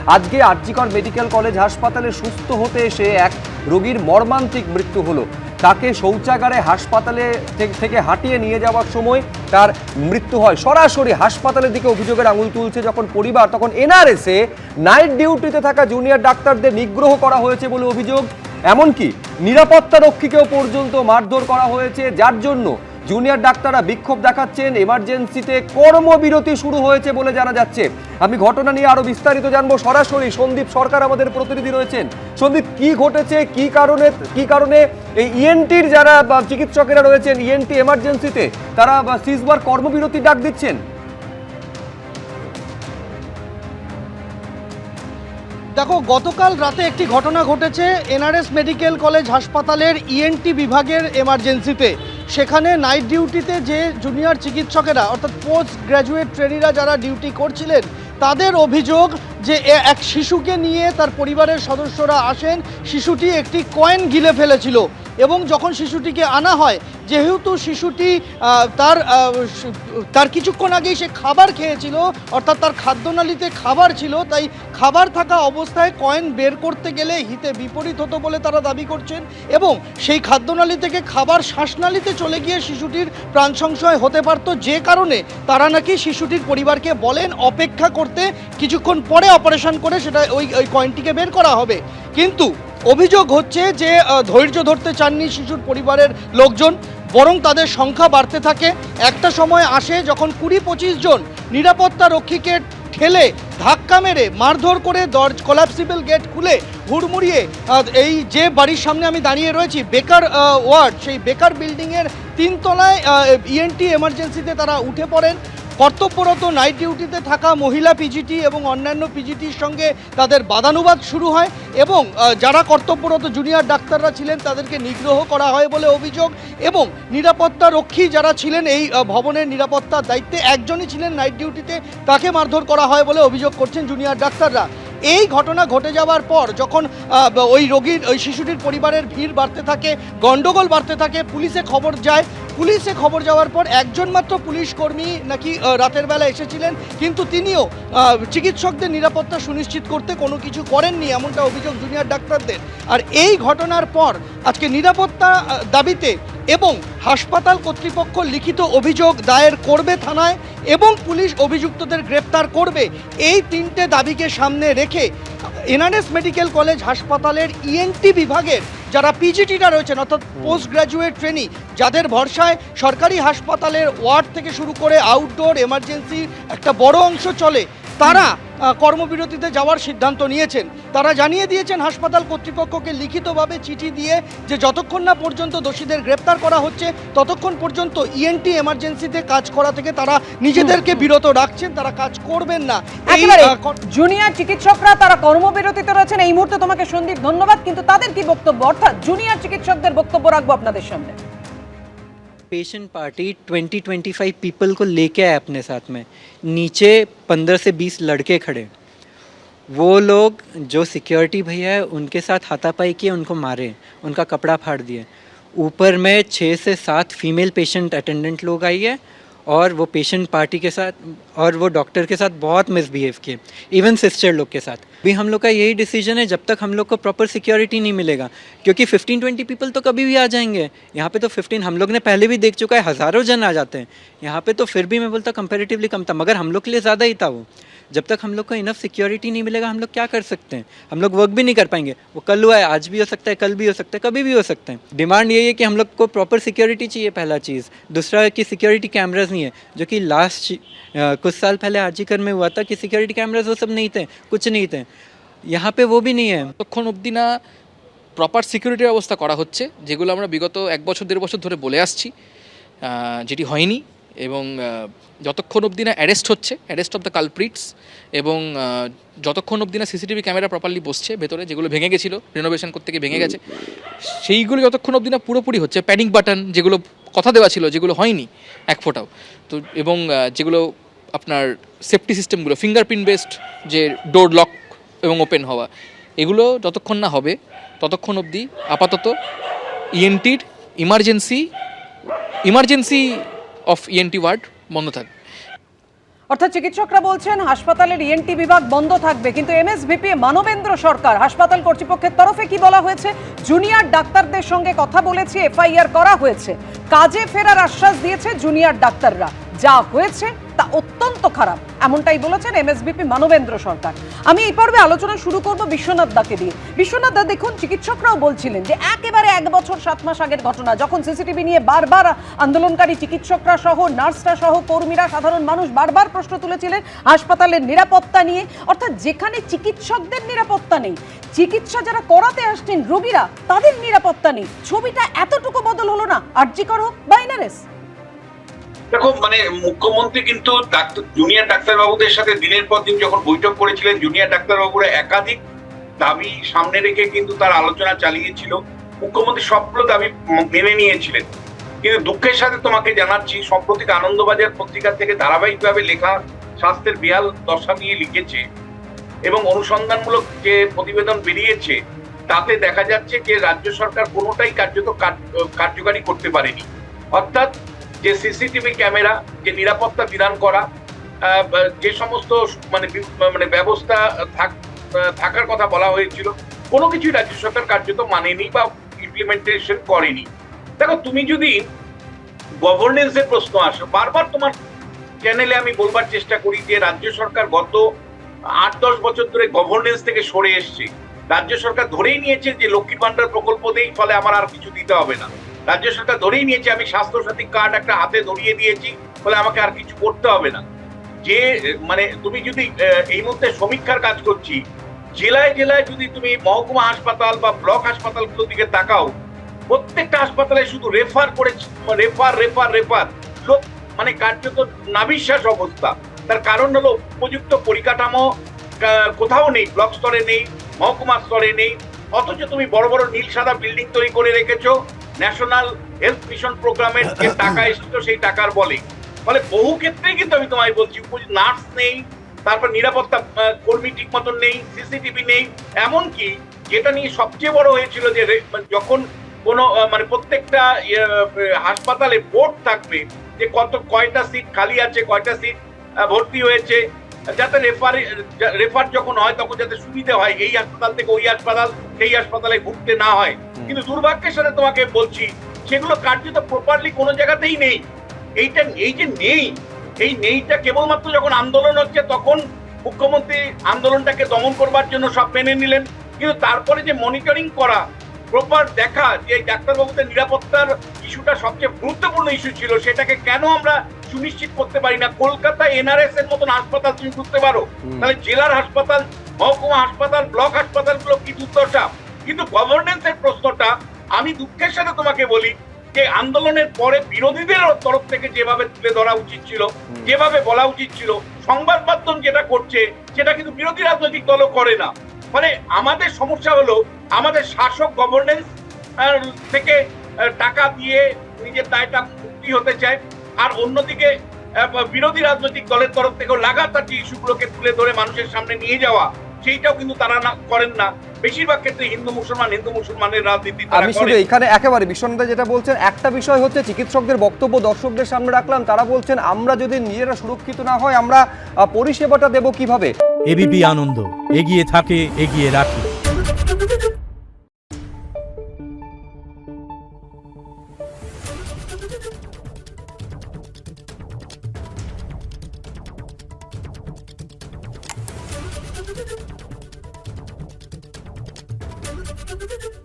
আজকে RG Kar medical college হাসপাতালে সুস্থ হতে এসে এক রোগীর মর্মান্তিক মৃত্যু হলো। তাকে শৌচাগারে হাসপাতালে থেকে হাঁটিয়ে নিয়ে যাওয়ার সময় তার মৃত্যু হয়। সরাসরি হাসপাতালের দিকে অভিযোগের আঙুল তুলছে যখন পরিবার, তখন এনআরএসে নাইট ডিউটিতে থাকা জুনিয়র ডাক্তারদের নিগ্রহ করা হয়েছে বলে অভিযোগ। এমনকি নিরাপত্তা রক্ষীকেও পর্যন্ত মারধর করা হয়েছে, যার জন্য জুনিয়র ডাক্তাররা বিক্ষোভ দেখাচ্ছেন। এমার্জেন্সিতে কর্মবিরতি শুরু হয়েছে বলে জানা যাচ্ছে। আমি ঘটনা নিয়ে আরো বিস্তারিত জানবো। সরাসরি সন্দীপ সরকার আমাদের প্রতিনিধি রয়েছেন। সন্দীপ, কি ঘটেছে, কি কারণে এই ইএনটির যারা চিকিৎসকেরা রয়েছেন ইএনটি এমার্জেন্সিতে, তারা সিজবার কর্মবিরতি ডাক দিচ্ছেন? দেখো, গতকাল রাতে একটি ঘটনা ঘটেছে এনআরএস মেডিকেল কলেজ হাসপাতালের ইএনটি বিভাগের এমার্জেন্সিতে। সেখানে নাইট ডিউটিতে যে জুনিয়র চিকিৎসকেরা অর্থাৎ পোস্ট গ্র্যাজুয়েট ট্রেনিরা যারা ডিউটি করছিলেন, তাদের অভিযোগ যে এক শিশুকে নিয়ে তার পরিবারের সদস্যরা আসেন, শিশুটি একটি কয়েন গিলে ফেলেছিল এবং যখন শিশুটিকে আনা হয়, যেহেতু শিশুটি তার কিছুক্ষণ আগেই সে খাবার খেয়েছিল, অর্থাৎ তার খাদ্যনালীতে খাবার ছিল, তাই খাবার থাকা অবস্থায় কয়েন বের করতে গেলে হিতে বিপরীত হতো বলে তারা দাবি করছেন এবং সেই খাদ্যনালী থেকে খাবার শ্বাসনালীতে চলে গিয়ে শিশুটির প্রাণ সংশয় হতে পারত, যে কারণে তারা নাকি শিশুটির পরিবারকে বলেন অপেক্ষা করতে, কিছুক্ষণ পরে অপারেশন করে সেটা ওই কয়েনটিকে বের করা হবে। কিন্তু অভিযোগ হচ্ছে যে ধৈর্য ধরতে চাননি শিশুর পরিবারের লোকজন, বরং তাদের সংখ্যা বাড়তে থাকে। একটা সময় আসে যখন 20-25 জন নিরাপত্তা রক্ষীকে ঠেলে ধাক্কা মেরে মারধর করে কোলাপসিবল গেট খুলে হুড়মুড়িয়ে এই যে বাড়ির সামনে আমি দাঁড়িয়ে রয়েছি, বেকার ওয়ার্ড, সেই বেকার বিল্ডিংয়ের 3 তলায় ইএনটি এমার্জেন্সিতে তারা উঠে পড়েন। কর্তব্যরত নাইট ডিউটিতে থাকা মহিলা পিজিটি এবং অন্যান্য পিজিটির সঙ্গে তাদের বাদানুবাদ শুরু হয় এবং যারা কর্তব্যরত জুনিয়র ডাক্তাররা ছিলেন তাদেরকে নিগ্রহ করা হয় বলে অভিযোগ। এবং নিরাপত্তা রক্ষী যারা ছিলেন এই ভবনের নিরাপত্তার দায়িত্বে, একজনই ছিলেন নাইট ডিউটিতে, তাকে মারধর করা হয় বলে অভিযোগ করছেন জুনিয়র ডাক্তাররা। এই ঘটনা ঘটে যাওয়ার পর যখন ওই শিশুটির পরিবারের ভিড় বাড়তে থাকে, গণ্ডগোল বাড়তে থাকে, পুলিশে খবর যায়। পুলিশে খবর যাওয়ার পর একজন মাত্র পুলিশ কর্মী নাকি রাতের বেলা এসেছিলেন, কিন্তু তিনিও চিকিৎসকদের নিরাপত্তা সুনিশ্চিত করতে কোনো কিছু করেননি, এমনটা অভিযোগ জুনিয়র ডাক্তারদের। আর এই ঘটনার পর আজকে নিরাপত্তা দাবিতে এবং হাসপাতাল কর্তৃপক্ষ লিখিত অভিযোগ দায়ের করবে থানায় এবং পুলিশ অভিযুক্তদের গ্রেপ্তার করবে। এই 3টে দাবিকে সামনে রেখে এনআরএস মেডিকেল কলেজ হাসপাতালের ইএনটি বিভাগের যারা পিজিটিরা রয়েছেন, অর্থাৎ পোস্ট গ্র্যাজুয়েট ট্রেনি, যাদের ভরসায় সরকারি হাসপাতালের ওয়ার্ড থেকে শুরু করে আউটডোর এমার্জেন্সি একটা বড় অংশ চলে, তারা কর্মবিরতিতে যাওয়ার সিদ্ধান্ত নিয়েছেন। তারা জানিয়ে দিয়েছেন হাসপাতাল কর্তৃপক্ষকে লিখিতভাবে চিঠি দিয়ে যে যতক্ষণ না পর্যন্ত দোষীদের গ্রেপ্তার করা হচ্ছে ততক্ষণ পর্যন্ত ইএনটি এমার্জেন্সিতে কাজ করা থেকে তারা নিজেদেরকে বিরত রাখছেন, তারা কাজ করবেন না। জুনিয়র চিকিৎসকরা তারা কর্মবিরতিতে রয়েছেন এই মুহূর্তে। তোমাকে সন্দীপ ধন্যবাদ। কিন্তু তাদের কি বক্তব্য, অর্থাৎ জুনিয়র চিকিৎসকদের বক্তব্য রাখবো আপনাদের সামনে। पेशेंट पार्टी 20-25 पीपल को लेके आए अपने साथ में, नीचे 15 से 20 लड़के खड़े, वो लोग जो सिक्योरिटी भैया है उनके साथ हाथापाई किए, उनको मारे, उनका कपड़ा फाड़ दिए। ऊपर में 6 से 7 फीमेल पेशेंट अटेंडेंट लोग आई है और वो पेशेंट पार्टी के साथ और वो डॉक्टर के साथ बहुत मिसबिहेव किए, इवन सिस्टर लोग के साथ भी। हम लोग का यही डिसीजन है, जब तक हम लोग को प्रॉपर सिक्योरिटी नहीं मिलेगा, क्योंकि 15-20 पीपल तो कभी भी आ जाएंगे। यहाँ पे तो 15 हम लोग ने पहले भी देख चुका है, हज़ारों जन आ जाते हैं। यहाँ पे तो फिर भी मैं बोलता कंपैरेटिवली कम था, मगर हम लोग के लिए ज़्यादा ही था वो। जब तक हम लोग को इनफ सिक्योरिटी नहीं मिलेगा, हम लोग क्या कर सकते हैं? हम लोग वर्क भी नहीं कर पाएंगे। वो कल हुआ है, आज भी हो सकता है, कल भी हो सकता है, कभी भी हो सकता है। डिमांड यही है कि हम लोग को प्रॉपर सिक्योरिटी चाहिए, पहला चीज़। दूसरा है कि सिक्योरिटी कैमराज नहीं है, जो कि लास्ट कुछ साल पहले आरजीकर में हुआ था कि सिक्योरिटी कैमराज वो सब नहीं थे, कुछ नहीं थे। यहाँ पे वो भी नहीं है। ততক্ষণ অবধি না প্রপার সিকিউরিটির ব্যবস্থা করা হচ্ছে, যেগুলো আমরা বিগত 1 বছর 1.5 বছর ধরে বলে আসছি, যেটি হয়নি। এবং যতক্ষণ অবধি না অ্যারেস্ট হচ্ছে, অ্যারেস্ট অফ দ্য কালপ্রিটস, এবং যতক্ষণ অবধি না সিসিটিভি ক্যামেরা প্রপারলি বসছে ভেতরে, যেগুলো ভেঙে গেছিলো রিনোভেশন করতে গিয়ে ভেঙে গেছে, সেইগুলো যতক্ষণ অবধি না পুরোপুরি হচ্ছে, প্যানিক বাটন যেগুলো কথা দেওয়া ছিল, যেগুলো হয়নি এক ফোঁটাও, তো এবং যেগুলো আপনার সেফটি সিস্টেমগুলো ফিঙ্গারপ্রিন্ট বেসড, যে ডোর লক এবং ওপেন হওয়া, এগুলো যতক্ষণ না হবে ততক্ষণ অবধি আপাতত ইএনটির ইমার্জেন্সি অফ ইএনটি ওয়ার্ড বন্ধ থাকবে। অর্থাৎ চিকিৎসকরা বলছেন হাসপাতালের ইএনটি বিভাগ বন্ধ থাকবে, কিন্তু এমএসভিপি মানবেন্দ্র সরকার হাসপাতাল কর্তৃপক্ষের তরফে কি বলা হয়েছে? জুনিয়র ডাক্তারদের সঙ্গে কথা বলেছি, এফআইআর করা হয়েছে, কাজে ফেরার আশ্বাস দিয়েছে জুনিয়র ডাক্তাররা, যা হয়েছে তা অত্যন্ত খারাপ, এমনটাই বলেছেন এমএসভিপি মানবেন্দ্র সরকার। আমি এই পর্বে আলোচনা শুরু করব বিশ্বনাথ দাকে দিয়ে। বিশ্বনাথ দা, দেখুন চিকিৎসকরাও বলছিলেন যে একেবারে 1 বছর 7 মাস আগের ঘটনা, যখন সিসিটিভি নিয়ে বারবার আন্দোলনকারী চিকিৎসকরা সহ, নার্সরা সহ, কর্মীরা, সাধারণ মানুষ বারবার প্রশ্ন তুলেছিলেন হাসপাতালের নিরাপত্তা নিয়ে। অর্থাৎ যেখানে চিকিৎসকদের নিরাপত্তা নেই, চিকিৎসা যারা করাতে আসছেন রোগীরা তাদের নিরাপত্তা নেই, ছবিটা এতটুকু বদল হলো না? আরজি কর হোক বা এনআরএস। দেখো, মানে মুখ্যমন্ত্রী কিন্তু জুনিয়র ডাক্তারবাবুদের সাথে দিনের পর দিন যখন বৈঠক করেছিলেন, জুনিয়র ডাক্তারবাবুরা একাধিক দাবি সামনে রেখে কিন্তু তার আলোচনা চালিয়েছিল। মুখ্যমন্ত্রী সবগুলো দাবি মেনে নিয়েছিলেন। কিন্তু দুঃখের সাথে তোমাকে জানাচ্ছি, সম্প্রতি আনন্দবাজার পত্রিকা থেকে ধারাবাহিকভাবে লেখা স্বাস্থ্যের বেহাল দশা নিয়ে লিখেছে এবং অনুসন্ধানমূলক যে প্রতিবেদন বেরিয়েছে তাতে দেখা যাচ্ছে যে রাজ্য সরকার কোনোটাই কার্যত কার্যকারী করতে পারেনি। অর্থাৎ যে সিসিটিভি ক্যামেরা, যে নিরাপত্তা বিধান করা, যে সমস্ত মানে ব্যবস্থা থাকার কথা বলা হয়েছিল, কোনো কিছুই রাজ্য সরকার কার্যত মানেনি বা ইমপ্লিমেন্টেশন করেনি। দেখো, তুমি যদি গভর্নেন্সের প্রশ্ন আসো, বারবার তোমার চ্যানেলে আমি বলবার চেষ্টা করি যে রাজ্য সরকার গত 8-10 বছর ধরে গভর্নেন্স থেকে সরে এসছে। রাজ্য সরকার ধরেই নিয়েছে যে লক্ষ্মীর ভান্ডার প্রকল্প দেই, ফলে আমার আর কিছু দিতে হবে না। রাজ্য সরকার ধরেই নিয়েছে আমি স্বাস্থ্যসাথী কার্ড একটা হাতে ধরিয়ে দিয়েছি, ফলে আমাকে আর কিছু করতে হবে না। যে মানে তুমি যদি এই মুহূর্তে সমীক্ষার কাজ করছি, জেলায় জেলায় যদি তুমি মহকুমা হাসপাতাল বা ব্লক হাসপাতালগুলোর দিকে তাকাও, প্রত্যেকটা হাসপাতালে শুধু রেফার করে, রেফার লোক, মানে কার্যত নাভিশ্বাস অবস্থা। তার কারণ হলো উপযুক্ত পরিকাঠামো কোথাও নেই, ব্লক স্তরে নেই, মহকুমা স্তরে নেই। অথচ তুমি বড় বড় নীল সাদা বিল্ডিং তৈরি করে রেখেছো ন্যাশনাল হেলথ মিশন প্রোগ্রামের যে টাকা এসেছিল সেই টাকার বলে। ফলে বহু ক্ষেত্রেই কিন্তু আমি তোমায় বলছি, নার্স নেই, তারপর নিরাপত্তা কর্মী ঠিক মতন নেই, সিসিটিভি নেই। এমনকি যেটা নিয়ে সবচেয়ে বড় হয়েছিল যে যখন কোনো মানে প্রত্যেকটা হাসপাতালে বোর্ড থাকবে যে কয়টা সিট খালি আছে, কয়টা সিট ভর্তি হয়েছে, যাতে রেফার যখন হয় তখন যাতে সুবিধা হয়, এই হাসপাতাল থেকে ওই হাসপাতাল, সেই হাসপাতালে ঘুরতে না হয়। কিন্তু দুর্ভাগ্যের সাথে তোমাকে বলছি, সেগুলো কার্যত প্রপারলি কোনো জায়গাতেই নেই। এই যে নেইটা কেবলমাত্র যখন আন্দোলন হচ্ছে তখন মুখ্যমন্ত্রী আন্দোলনটাকে দমন করবার জন্য সব মেনে নিলেন। কিন্তু তারপরে যে মনিটরিং করা, প্রপার দেখা যে ডাক্তারবাবুদের নিরাপত্তার ইস্যুটা সবচেয়ে গুরুত্বপূর্ণ ইস্যু ছিল, সেটাকে কেন আমরা সুনিশ্চিত করতে পারি না? কলকাতায় এনআরএস এর মতন হাসপাতাল তুমি করতে পারো, তাহলে জেলার হাসপাতাল, মহকুমা হাসপাতাল, ব্লক হাসপাতালগুলো কি দুর্দশা। কিন্তু গভর্নেন্সের প্রশ্নটা আমি দুঃখের সাথে তোমাকে বলি যে আন্দোলনের পরে বিরোধীদের তরফ থেকে যেভাবে তুলে ধরা উচিত ছিল, যেভাবে বলা উচিত ছিল, সংবাদ মাধ্যম যেটা করছে সেটা কিন্তু বিরোধী রাজনৈতিক দলও করে না। মানে আমাদের সমস্যা হলো আমাদের শাসক গভর্নেন্স থেকে টাকা দিয়ে নিজের দায়টা মুক্তি হতে চায়, আর অন্যদিকে বিরোধী রাজনৈতিক দলের তরফ থেকেও লাগাতার যে ইস্যুগুলোকে তুলে ধরে মানুষের সামনে নিয়ে যাওয়া, সেইটাও কিন্তু তারা করেন না। বেশিরভাগ ক্ষেত্রে হিন্দু মুসলমানের রাজনীতি। আমি শুধু এখানে একেবারে বিশ্বনাথ যেটা বলছেন, একটা বিষয় হচ্ছে চিকিৎসকদের বক্তব্য দর্শকদের সামনে রাখলাম, তারা বলছেন আমরা যদি নিজেরা সুরক্ষিত না হয় আমরা পরিষেবাটা দেব কিভাবে? এবিপি আনন্দ, এগিয়ে থাকে, এগিয়ে রাখে। Thank you.